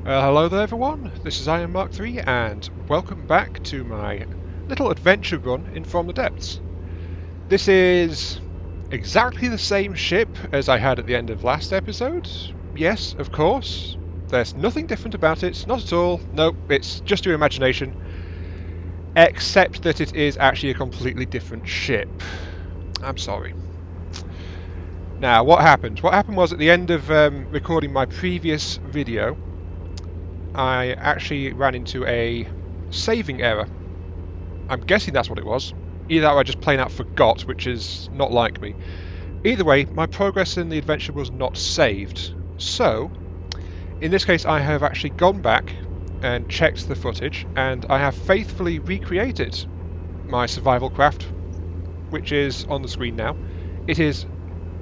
Hello there everyone, this is Iron Mark III and welcome back to my little adventure run in From the Depths. This is exactly the same ship as I had at the end of last episode. Yes, of course. There's nothing different about it, not at all. Nope, it's just your imagination. Except that it is actually a completely different ship. I'm sorry. Now, what happened? What happened was at the end of recording my previous video, I actually ran into a saving error. I'm guessing that's what it was. Either I just plain out forgot, which is not like me. Either way, my progress in the adventure was not saved. So, in this case, I have actually gone back and checked the footage, and I have faithfully recreated my survival craft, which is on the screen now. It is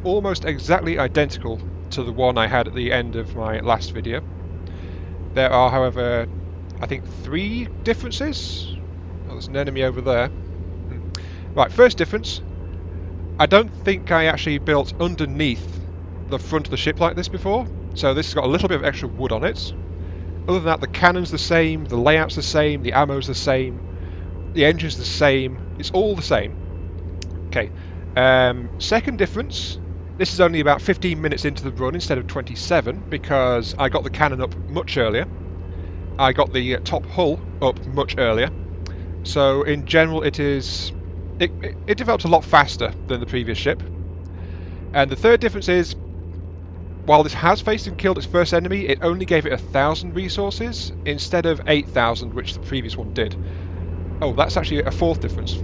almost exactly identical to the one I had at the end of my last video. There are, however, I think 3 differences. Oh, there's an enemy over there. Right, first difference. I don't think I actually built underneath the front of the ship like this before. So this has got a little bit of extra wood on it. Other than that, the cannon's the same, the layout's the same, the ammo's the same, the engine's the same. It's all the same. Okay. Second difference. This is only about 15 minutes into the run instead of 27 because I got the cannon up much earlier. I got the top hull up much earlier. So in general it developed a lot faster than the previous ship. And the third difference is, while this has faced and killed its first enemy, it only gave it 1,000 resources instead of 8,000, which the previous one did. Oh, that's actually a fourth difference.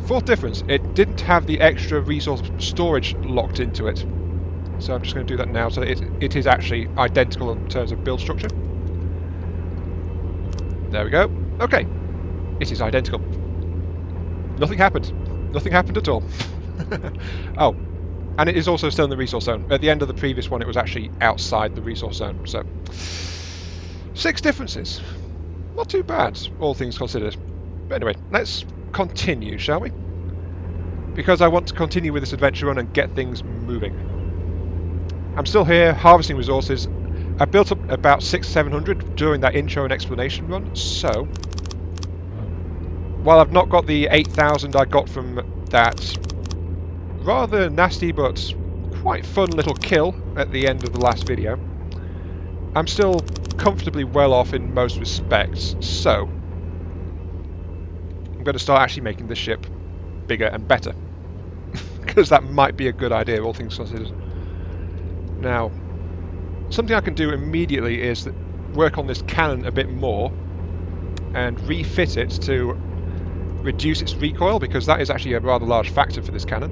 Fourth difference, it didn't have the extra resource storage locked into it. So I'm just going to do that now, so it is actually identical in terms of build structure. There we go. Okay. It is identical. Nothing happened. Nothing happened at all. Oh, and it is also still in the resource zone. At the end of the previous one, it was actually outside the resource zone. So, 6 differences. Not too bad, all things considered. But anyway, let's continue, shall we? Because I want to continue with this adventure run and get things moving. I'm still here harvesting resources. I built up about 600-700 during that intro and explanation run, so while I've not got the 8,000 I got from that rather nasty but quite fun little kill at the end of the last video, I'm still comfortably well off in most respects, so I'm going to start actually making the ship bigger and better. Because that might be a good idea, all things considered. Now, something I can do immediately is work on this cannon a bit more and refit it to reduce its recoil, because that is actually a rather large factor for this cannon.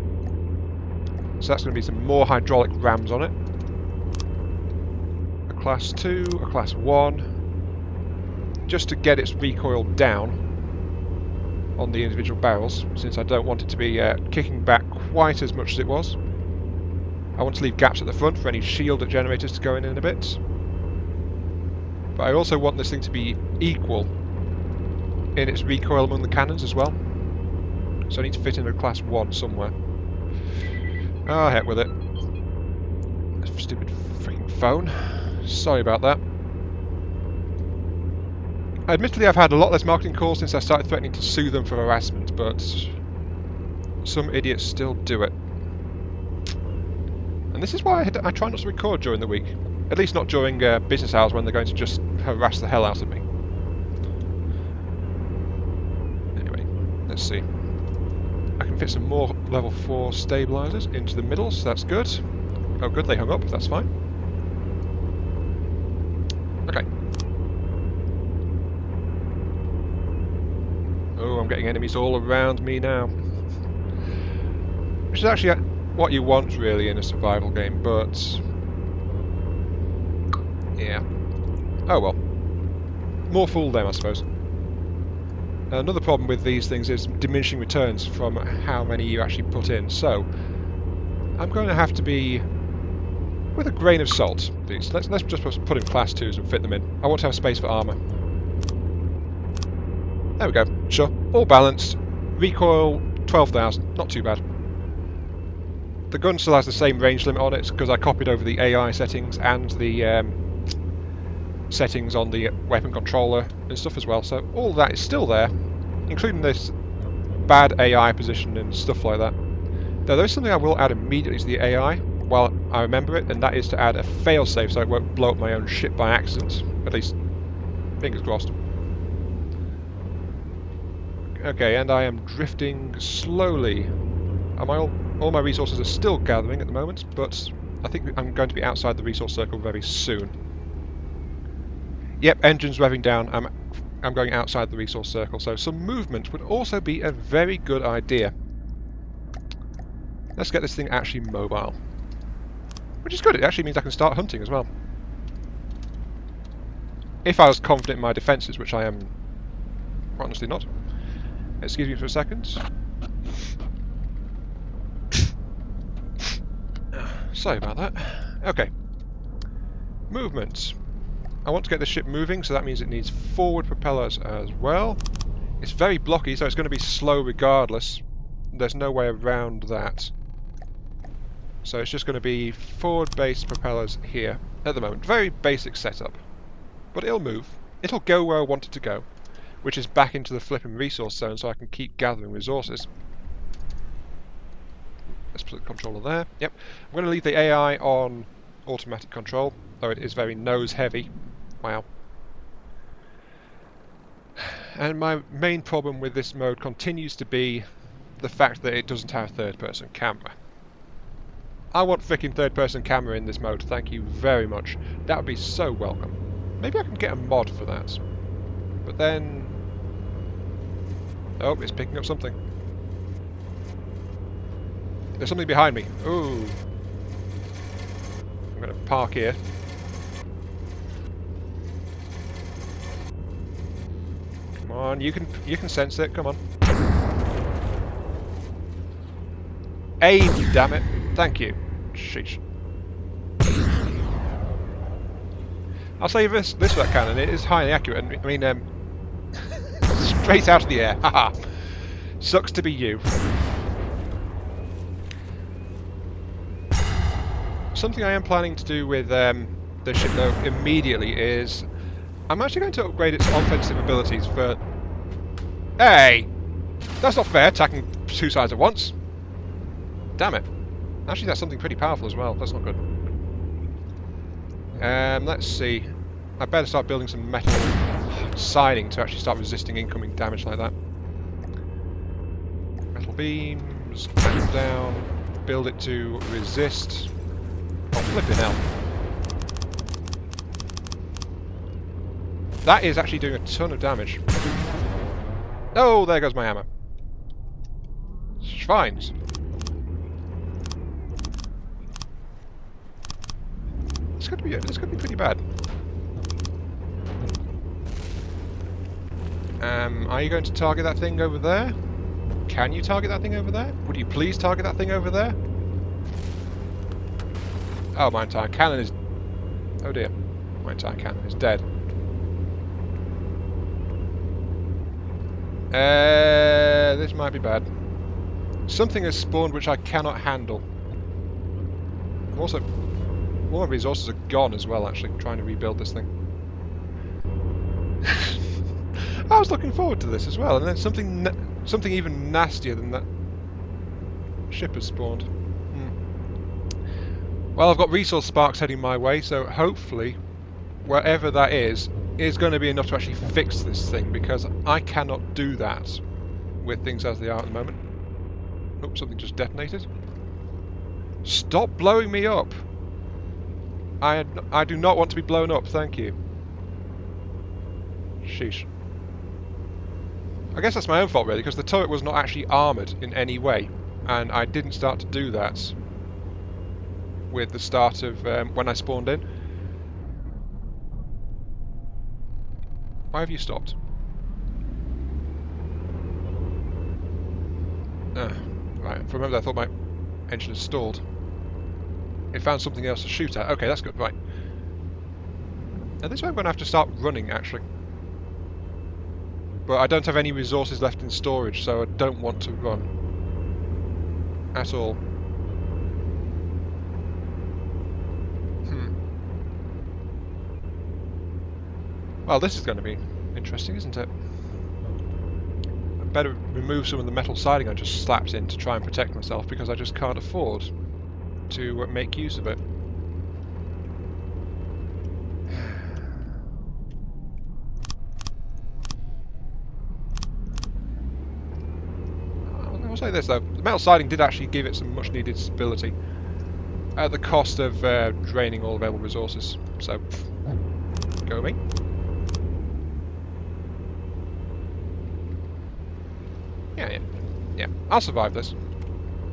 So that's going to be some more hydraulic rams on it. A class 2, a class 1, just to get its recoil down on the individual barrels, since I don't want it to be kicking back quite as much as it was. I want to leave gaps at the front for any shield generators to go in a bit. But I also want this thing to be equal in its recoil among the cannons as well. So I need to fit in a class 1 somewhere. Oh, heck with it. Stupid freaking phone. Sorry about that. Admittedly, I've had a lot less marketing calls since I started threatening to sue them for harassment, but some idiots still do it. And this is why I try not to record during the week. At least not during business hours when they're going to just harass the hell out of me. Anyway, let's see. I can fit some more level 4 stabilizers into the middle, so that's good. Oh good, they hung up, that's fine. Okay. Oh, I'm getting enemies all around me now. Which is actually what you want, really, in a survival game, but yeah. Oh well. More fool them, I suppose. Another problem with these things is diminishing returns from how many you actually put in, so I'm going to have to be with a grain of salt, please. Let's just put in class 2s and fit them in. I want to have space for armour. There we go. Sure. All balanced. Recoil 12,000. Not too bad. The gun still has the same range limit on it because I copied over the AI settings and the settings on the weapon controller and stuff as well. So all of that is still there, including this bad AI position and stuff like that. Now there is something I will add immediately to the AI while I remember it, and that is to add a failsafe so it won't blow up my own ship by accident. At least, fingers crossed. Okay, and I am drifting slowly. All my resources are still gathering at the moment, but I think I'm going to be outside the resource circle very soon. Yep, engines revving down. I'm going outside the resource circle, so some movement would also be a very good idea. Let's get this thing actually mobile. Which is good, it actually means I can start hunting as well. If I was confident in my defences, which I am honestly not. Excuse me for a second. Sorry about that. Okay. Movement. I want to get the ship moving, so that means it needs forward propellers as well. It's very blocky, so it's going to be slow regardless. There's no way around that. So it's just going to be forward-based propellers here at the moment. Very basic setup. But it'll move. It'll go where I want it to go, which is back into the flipping resource zone so I can keep gathering resources. Let's put the controller there. Yep. I'm going to leave the AI on automatic control, though it is very nose-heavy. Wow. And my main problem with this mode continues to be the fact that it doesn't have third-person camera. I want frickin' third-person camera in this mode, thank you very much. That would be so welcome. Maybe I can get a mod for that. But then... oh, it's picking up something. There's something behind me. Ooh. I'm going to park here. Come on, you can sense it. Come on. Aim, damn it! Thank you. Sheesh. I'll say this for that cannon. It is highly accurate. I mean, straight out of the air. Haha. Sucks to be you. Something I am planning to do with the ship though immediately is I'm actually going to upgrade its offensive abilities for... hey! That's not fair, attacking two sides at once. Damn it. Actually that's something pretty powerful as well, that's not good. Let's see. I better start building some metal siding to actually start resisting incoming damage like that. Metal beams, metal down, build it to resist. Oh, flipping hell. That is actually doing a ton of damage. Oh, there goes my hammer. Schweins. This could be pretty bad. Are you going to target that thing over there? Can you target that thing over there? Would you please target that thing over there? Oh, my entire cannon is... oh dear. My entire cannon is dead. This might be bad. Something has spawned which I cannot handle. Also, all my resources are gone as well, actually, trying to rebuild this thing. I was looking forward to this as well, and then something even nastier than that ship has spawned. Well, I've got resource sparks heading my way, so hopefully, wherever that is going to be enough to actually fix this thing, because I cannot do that with things as they are at the moment. Oh, something just detonated. Stop blowing me up! I do not want to be blown up, thank you. Sheesh. I guess that's my own fault really, because the turret was not actually armoured in any way, and I didn't start to do that with the start of when I spawned in. Why have you stopped? Right, for a moment I thought my engine had stalled. It found something else to shoot at. Okay, that's good. Right. Now this way I'm going to have to start running, actually. But I don't have any resources left in storage, so I don't want to run. At all. Well, this is going to be interesting, isn't it? I better remove some of the metal siding I just slapped in to try and protect myself, because I just can't afford to make use of it. I will say this though, the metal siding did actually give it some much needed stability at the cost of draining all available resources, so go me. Yeah, I'll survive this.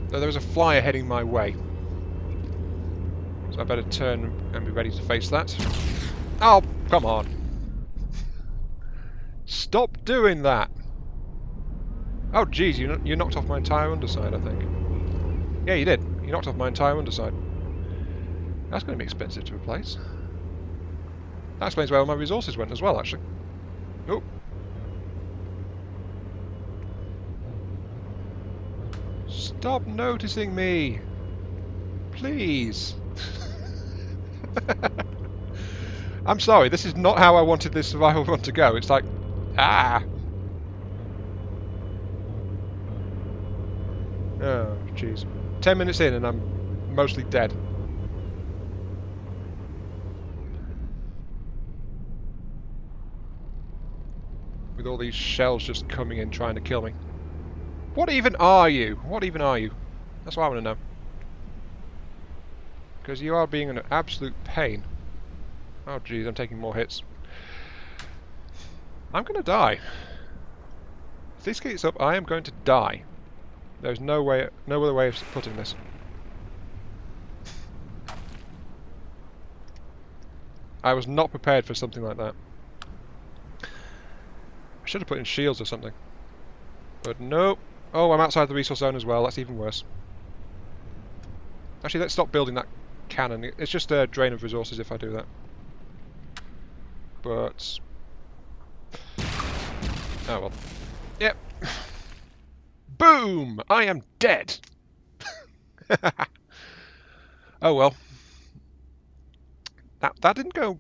Though there's a flyer heading my way. So I better turn and be ready to face that. Oh, come on. Stop doing that. Oh, geez, you knocked off my entire underside, I think. Yeah, you did. You knocked off my entire underside. That's going to be expensive to replace. That explains where all my resources went as well, actually. Oh. Stop noticing me! Please! I'm sorry, this is not how I wanted this survival run to go. It's like... ah! Oh, jeez. 10 minutes in and I'm mostly dead. With all these shells just coming in trying to kill me. What even are you? What even are you? That's what I want to know. Because you are being an absolute pain. Oh jeez, I'm taking more hits. I'm going to die. If this gets up, I am going to die. There's no other way of putting this. I was not prepared for something like that. I should have put in shields or something. But nope. Oh, I'm outside the resource zone as well. That's even worse. Actually, let's stop building that cannon. It's just a drain of resources if I do that. But... oh well. Yep. Boom! I am dead! Oh well. That didn't go...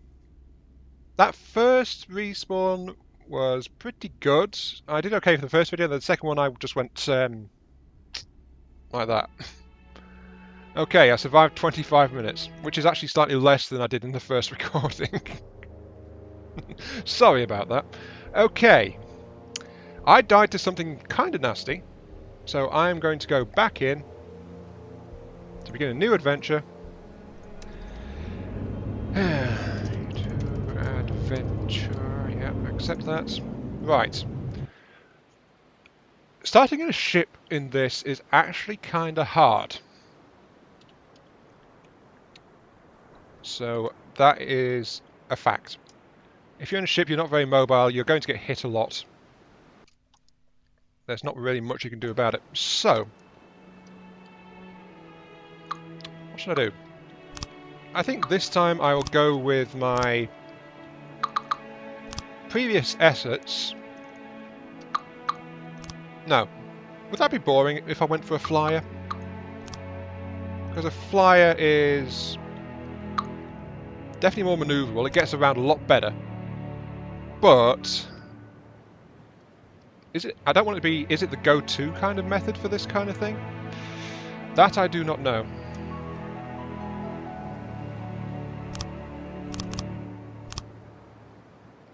that first respawn was pretty good. I did okay for the first video, the second one I just went like that. Okay, I survived 25 minutes, which is actually slightly less than I did in the first recording. Sorry about that. Okay, I died to something kind of nasty, so I'm going to go back in to begin a new adventure. Adventure. Accept that. Right. Starting a ship in this is actually kind of hard. So that is a fact. If you're in a ship, you're not very mobile, you're going to get hit a lot. There's not really much you can do about it. So, what should I do? I think this time I will go with my previous assets. No. Would that be boring if I went for a flyer? Because a flyer is definitely more manoeuvrable. It gets around a lot better. But is it? I don't want it to be. Is it the go-to kind of method for this kind of thing? That I do not know.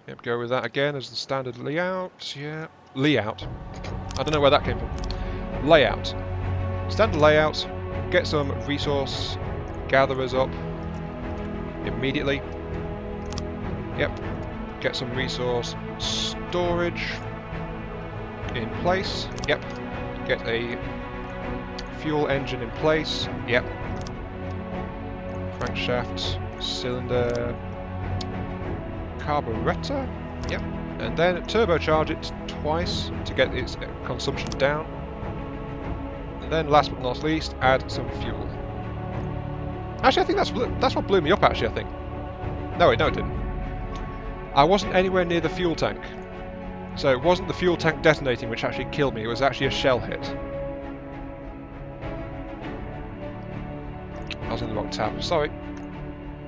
Yep, go with that again as the standard layout. Yeah, layout. I don't know where that came from. Layout. Standard layout. Get some resource gatherers up immediately. Yep. Get some resource storage in place. Yep. Get a fuel engine in place. Yep. Crankshaft, cylinder, carburetor. Yep. And then turbocharge it twice to get its consumption down. And then last but not least, add some fuel. Actually, I think that's what blew me up, actually, I think. No, it didn't. I wasn't anywhere near the fuel tank. So it wasn't the fuel tank detonating which actually killed me, it was actually a shell hit. I was in the wrong tab, sorry.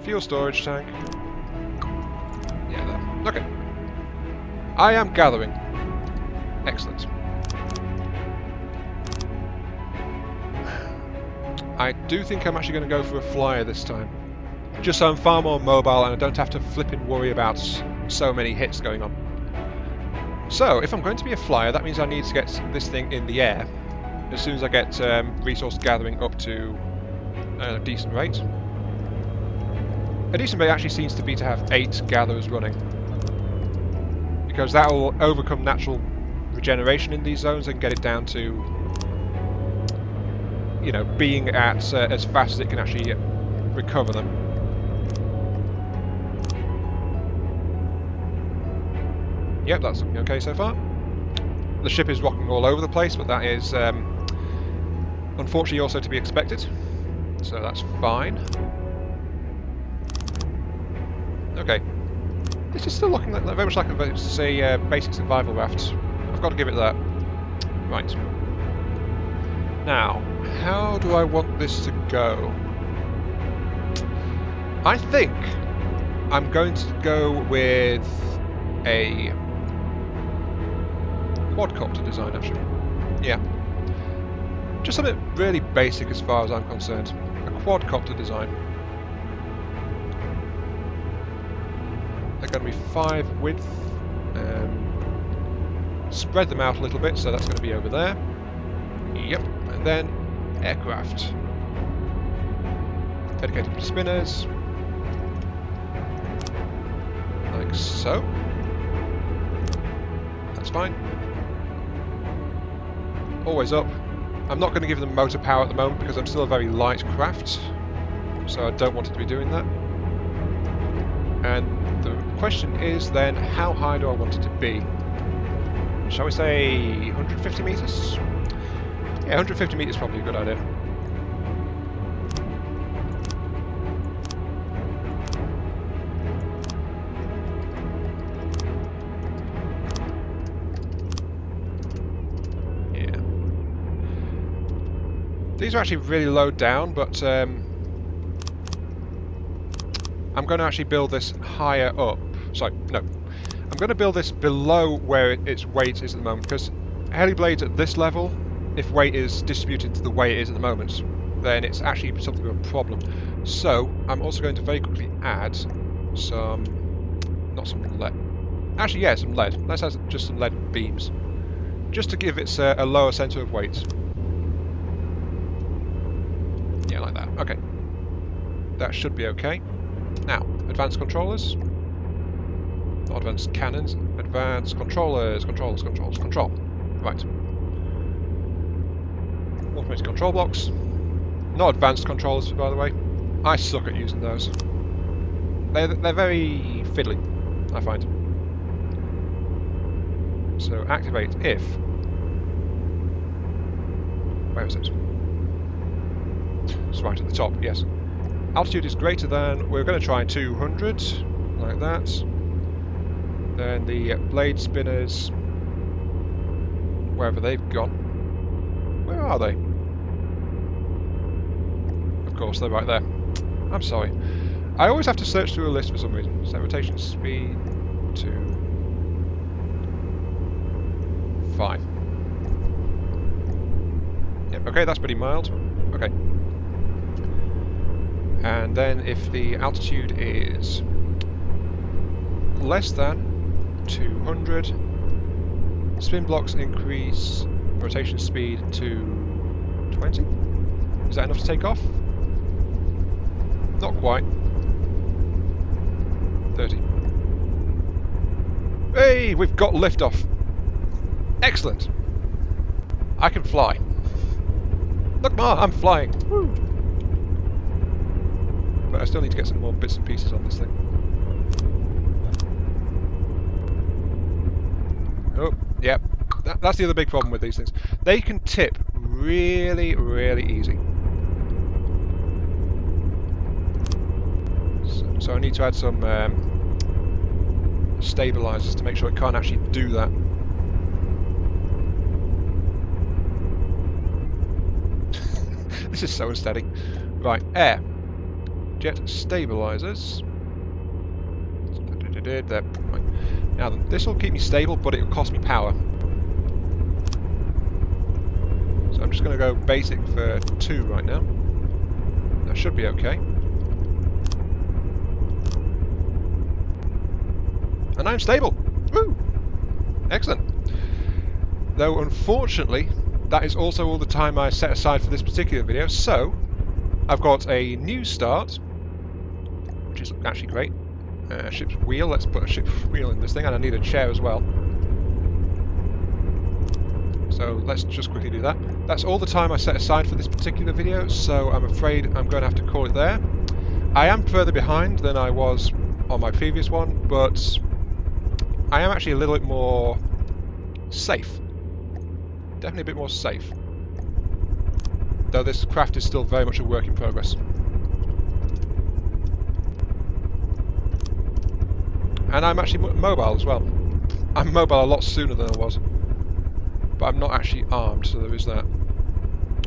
Fuel storage tank. Yeah, there. Okay. I am gathering. Excellent. I do think I'm actually going to go for a flyer this time. Just so I'm far more mobile and I don't have to flipping worry about so many hits going on. So, if I'm going to be a flyer, that means I need to get this thing in the air as soon as I get resource gathering up to a decent rate. A decent rate actually seems to be to have 8 gatherers running, because that will overcome natural regeneration in these zones and get it down to, you know, being at as fast as it can actually recover them. Yep, that's looking okay so far. The ship is rocking all over the place, but that is unfortunately also to be expected. So that's fine. Okay. This is still looking very much like a basic survival raft. I've got to give it that. Right. Now, how do I want this to go? I think I'm going to go with a quadcopter design, actually. Yeah. Just something really basic as far as I'm concerned. A quadcopter design. They're going to be 5 width. Spread them out a little bit, so that's going to be over there. Yep. And then aircraft. Dedicated spinners. Like so. That's fine. Always up. I'm not going to give them motor power at the moment because I'm still a very light craft, so I don't want it to be doing that. And the question is then, how high do I want it to be? Shall we say 150 meters? Yeah, 150 meters is probably a good idea. These are actually really low down, but I'm going to actually build this higher up. Sorry, no. I'm going to build this below where its weight is at the moment, because Heliblades at this level, if weight is distributed the way it is at the moment, then it's actually something of a problem. So, I'm also going to very quickly add some... not some lead. Actually, yeah, some lead. Let's add just some lead beams. Just to give it a lower centre of weight. Yeah, like that. Okay. That should be okay. Now, advanced controllers. Not advanced cannons. Advanced controllers. Controllers. Control. Right. Automated control blocks. Not advanced controllers, by the way. I suck at using those. They're very fiddly, I find. So, activate if... where is it? It's right at the top, yes. Altitude is greater than, we're going to try 200, like that. Then the blade spinners, wherever they've gone. Where are they? Of course, they're right there. I'm sorry. I always have to search through a list for some reason. Set rotation speed to 5. Yep, okay, that's pretty mild. Okay. And then if the altitude is less than 200, spin blocks increase rotation speed to 20. Is that enough to take off? Not quite. 30. Hey, we've got liftoff. Excellent. I can fly. Look, Ma, I'm flying. Woo. But I still need to get some more bits and pieces on this thing. Oh, yep. That's the other big problem with these things. They can tip really, really easy. So I need to add some stabilizers to make sure it can't actually do that. This is so unsteady. Right, air. Jet stabilizers. There. Right. Now then, this will keep me stable, but it will cost me power. So I'm just going to go basic for 2 right now. That should be okay. And I'm stable! Woo! Excellent. Though unfortunately, that is also all the time I set aside for this particular video, so I've got a new start, which is actually great. Ship's wheel, let's put a ship's wheel in this thing, and I need a chair as well. So let's just quickly do that. That's all the time I set aside for this particular video, so I'm afraid I'm going to have to call it there. I am further behind than I was on my previous one, but I am actually a little bit more safe. Definitely a bit more safe. Though this craft is still very much a work in progress. And I'm actually mobile as well. I'm mobile a lot sooner than I was. But I'm not actually armed, so there is that.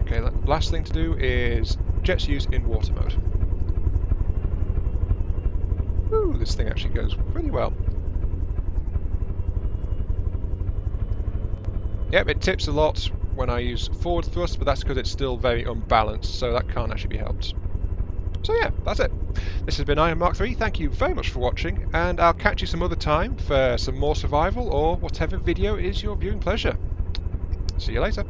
Okay, last thing to do is jet's use in water mode. Ooh, this thing actually goes pretty well. Yep, it tips a lot when I use forward thrust, but that's because it's still very unbalanced, so that can't actually be helped. So yeah, that's it. This has been Iron Mark III, thank you very much for watching, and I'll catch you some other time for some more survival or whatever video is your viewing pleasure. See you later.